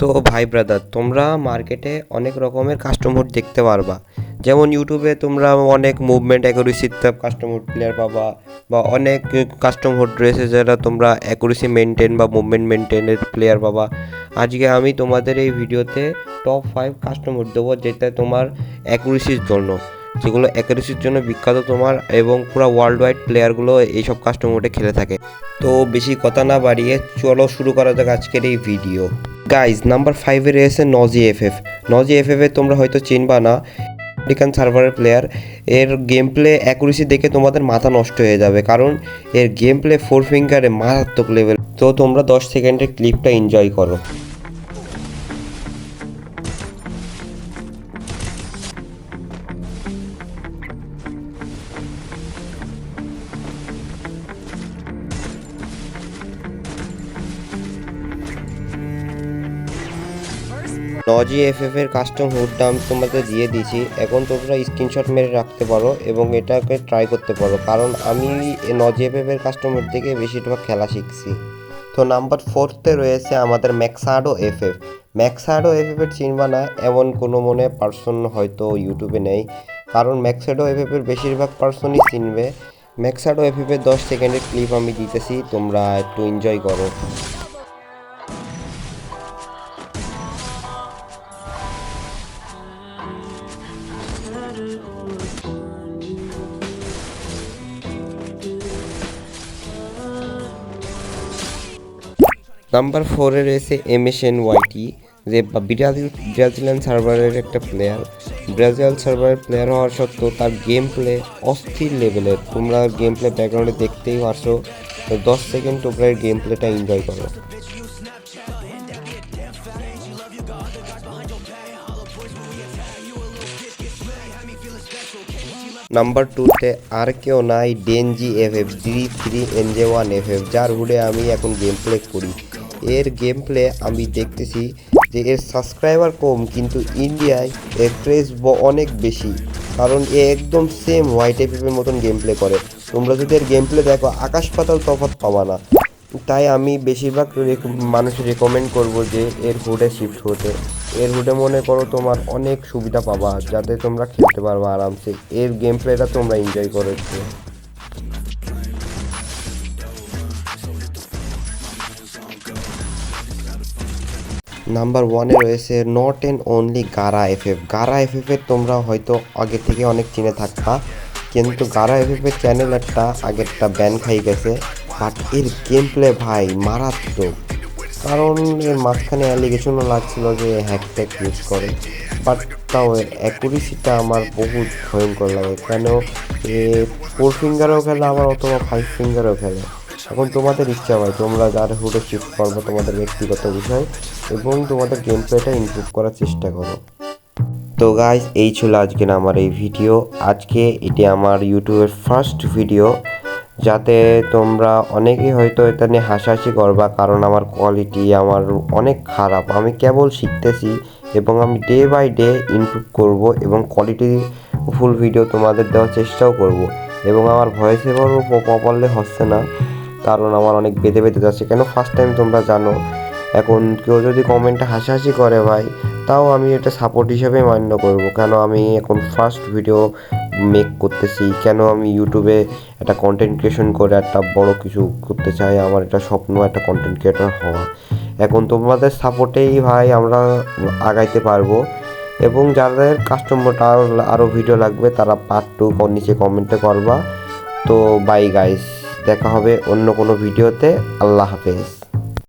তো ভাই ব্রাদার, তোমরা মার্কেটে অনেক রকমের কাস্টম হুড দেখতে পারবা। যেমন ইউটিউবে তোমরা অনেক movement accuracy custom hood player পাবা, বা অনেক কাস্টম হুড রয়েছে যারা তোমরা অ্যাকুরেসি মেনটেন বা মুভমেন্ট মেনটেনের প্লেয়ার পাবা। আজকে আমি তোমাদের এই ভিডিওতে টপ 5 কাস্টম হুড দেবো, যেটা তোমার অ্যাকুরেসির জন্য, যেগুলো অ্যাকুরেসির জন্য বিখ্যাত তোমার, এবং পুরো ওয়ার্ল্ড ওয়াইড প্লেয়ারগুলো এইসব কাস্টম হুডে খেলে থাকে। তো বেশি কথা না বাড়িয়ে চলো শুরু করা যাক আজকের এই ভিডিও। গাইজ, নাম্বার 5-এ রয়েছে নজি এফএফ। নজি এফএফে তোমরা হয়তো চিনবা না, আমেরিকান সার্ভারের প্লেয়ার। এর গেম প্লে অ্যাকুরেসি দেখে তোমাদের মাথা নষ্ট হয়ে যাবে, কারণ এর গেম প্লে 4 ফিঙ্গারে মারাত্মক লেভেল। তো তোমরা 10 সেকেন্ডের ক্লিপটা এনজয় করো। নজি এফএফ এর কাস্টম হুডটা আমি তোমাদের দিয়ে দিয়েছি। এখন তোমরা স্ক্রিনশট মেরে রাখতে পারো এবং এটাকে ট্রাই করতে পারো, কারণ আমি নজি এফএফ এর কাস্টম হুড থেকে বেশিরভাগ খেলা শিখছি। তো নাম্বার 4-তে রয়েছে আমাদের ম্যাক্সাডো এফএফ। ম্যাক্সাডো এফএফ এর চিনবা না এমন কোনো মনে পার্সন হয়তো ইউটিউবে নেই, কারণ ম্যাক্সাডো এফএফ এর বেশিরভাগ পার্সনই চিনবে। ম্যাক্সাডো এফএফ এর 10 সেকেন্ডের ক্লিপ আমি দিতেছি, তোমরা একটু এনজয় করো। নাম্বার 4-এ রয়েছে MSNYT, যে ব্রাজিলিয়ান সার্ভারের একটা প্লেয়ার। ব্রাজিল সার্ভারের প্লেয়ার হওয়ার সত্ত্বেও তার গেম প্লে অস্থির লেভেলের। তোমরা গেম প্লে ব্যাকগ্রাউন্ডে দেখতেই পারছো। তো 10 সেকেন্ড তোমরা এই গেম প্লেটা এনজয় করো। নাম্বার 2-তে আর কেউ নাই, ডেনজি এফএফ 3NJ1 এফএফ, যার হুডে আমি এখন গেম প্লে করি। এর গেম প্লে আমি দেখতেছি যে এর সাবস্ক্রাইবার কম, কিন্তু ইন্ডিয়ায় এর ক্রেজ অনেক বেশি, কারণ এ একদম সেম হোয়াইট এফএফের মতন গেম প্লে করে। তোমরা যদি এর গেম প্লে দেখো, আকাশ পাতাল তফাৎ পাবা না। তাই আমি বেশিরভাগ মানুষের রেকমেন্ড করব যে এর হুডে শিফট হতে। এর হুডে মনে করো তোমার অনেক সুবিধা পাবা, যাতে তোমরা খেলতে পারবা আরামসে। এর গেম প্লেটা তোমরা এনজয় করো একটু। নাম্বার 1-এ রয়েছে নট অ্যান্ড অনলি গারা এফএফ। গারা এফএফ এর তোমরা হয়তো আগে থেকে অনেক চিনে থাকবা, কিন্তু গারা এফএফ এর চ্যানেল একটা আগেরটা ব্যান খাই গেছে। বাট এর গেম প্লে ভাই মারাত্মক, কারণ এর মাঝখানে অ্যালিগেশনও লাগছিল যে হ্যাকট্যাক ইউজ করে। বাট তাও এর অ্যাকুরেসিটা আমার বহুত ভয়ঙ্কর লাগে, কেন এ 4 ফিঙ্গারেও খেলে আবার, অথবা 5 ফিঙ্গারেও খেলে। এখন তোমাদের ইচ্ছা ভাই, তোমরা যার হুডে শিফট করবো তোমাদের ব্যক্তিগত বিষয়, এবং তোমাদের গেম প্লেটা ইমপ্রুভ করার চেষ্টা করো। তো গাইস, এই ছিল আজকের আমার এই ভিডিও। আজকে এটি আমার ইউটিউবের ফার্স্ট ভিডিও, যাতে তোমরা অনেকেই হয়তো এটা নিয়ে হাসাহাসি করবা, কারণ আমার কোয়ালিটি আমার অনেক খারাপ। আমি কেবল শিখতেছি এবং আমি ডে বাই ডে ইমপ্রুভ করব এবং কোয়ালিটি ফুল ভিডিও তোমাদের দেওয়ার চেষ্টাও করব। এবং আমার ভয়েস এভারও প্রপারলি হচ্ছে না, কারণ আমার অনেক বেঁধে বেঁধে যাচ্ছে। কেন, ফার্স্ট টাইম তোমরা জানো। এখন কেউ যদি কমেন্টে হাসাহাসি করে ভাই, তাও আমি এটা সাপোর্ট হিসেবে মান্য করব, কেন আমি এখন ফার্স্ট ভিডিও মেক করতেছি। কেন আমি ইউটিউবে একটা কন্টেন্ট ক্রিয়েশন করে একটা বড় কিছু করতে চাই, আমার এটা স্বপ্ন একটা কন্টেন্ট ক্রিয়েটর হওয়া। এখন তোমাদের সাপোর্টেই ভাই আমরা আগাইতে পারবো। এবং যাদের কাস্টমারটা আরও ভিডিও লাগবে, তারা পার্ট 2 নিচে কমেন্টে করবা। তো বাই গাইস, দেখা হবে অন্য কোনো ভিডিওতে। আল্লাহ হাফেজ।